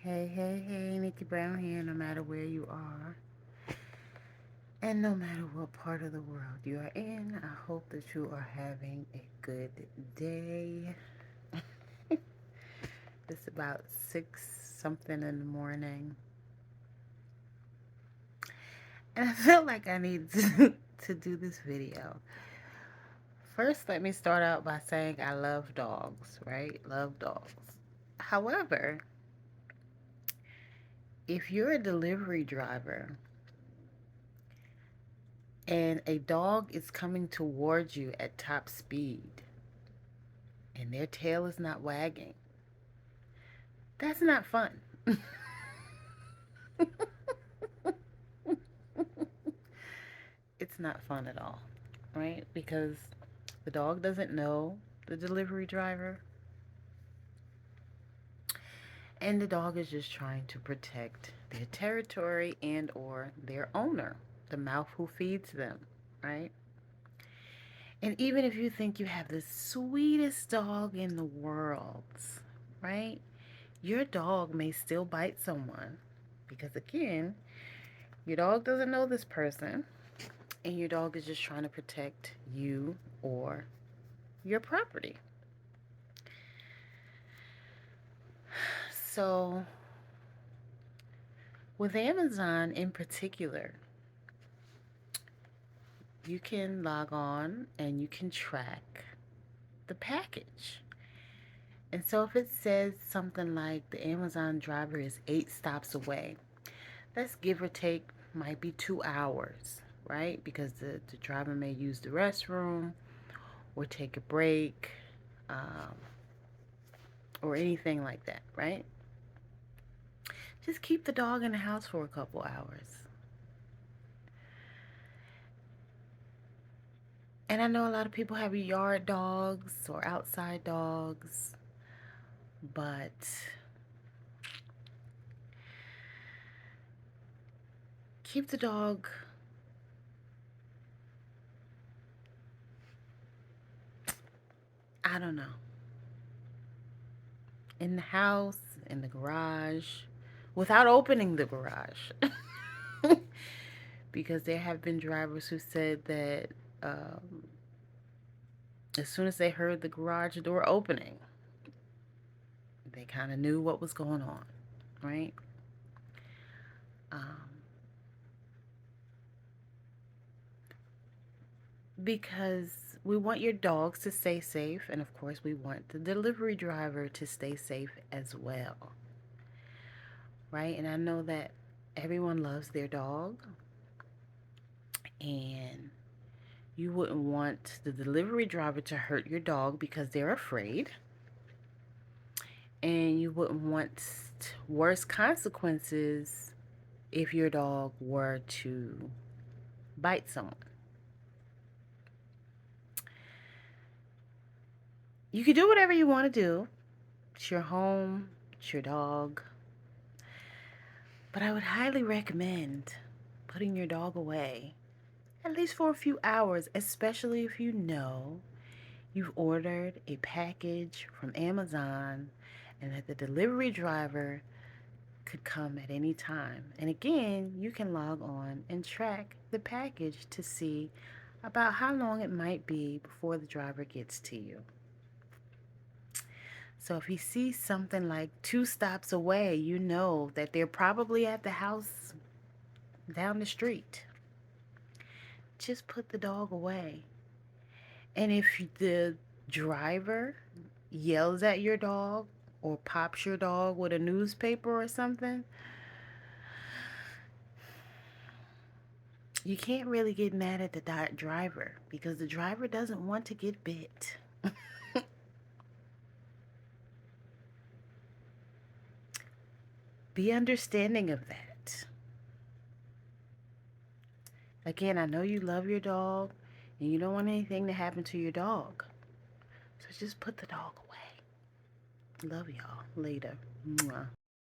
Hey, hey, hey, Nikki Brown here, no matter where you are and no matter what part of the world you are in. I hope that you are having a good day. It's about 6 something in the morning, and I feel like I need to do this video. First, let me start out by saying I love dogs, right? Love dogs. However, if you're a delivery driver and a dog is coming towards you at top speed and their tail is not wagging, that's not fun. It's not fun at all, right? Because the dog doesn't know the delivery driver, and the dog is just trying to protect their territory and or their owner, the mouth who feeds them, right? And even if you think you have the sweetest dog in the world, right? Your dog may still bite someone because, again, your dog doesn't know this person, and your dog is just trying to protect you or your property. So, with Amazon in particular, you can log on and you can track the package. And so, if it says something like the Amazon driver is 8 stops away, that's give or take, might be 2 hours, right? Because the driver may use the restroom or take a break, um, or anything like that, right? Just keep the dog in the house for a couple hours. And I know a lot of people have yard dogs or outside dogs, but keep the dog, I don't know, in the house, in the garage, without opening the garage. Because there have been drivers who said that as soon as they heard the garage door opening, they kind of knew what was going on, right? Um, because we want your dogs to stay safe, and of course, we want the delivery driver to stay safe as well, right? And I know that everyone loves their dog, and you wouldn't want the delivery driver to hurt your dog because they're afraid, and you wouldn't want worse consequences if your dog were to bite someone. You can do whatever you want to do. It's your home, it's your dog. But I would highly recommend putting your dog away, at least for a few hours, especially if you know you've ordered a package from Amazon and that the delivery driver could come at any time. And again, you can log on and track the package to see about how long it might be before the driver gets to you. So if he sees something like 2 stops away, you know that they're probably at the house down the street. Just put the dog away. And if the driver yells at your dog or pops your dog with a newspaper or something, you can't really get mad at the driver because the driver doesn't want to get bit. Be understanding of that. Again, I know you love your dog and you don't want anything to happen to your dog. So just put the dog away. Love y'all. Later. Mwah.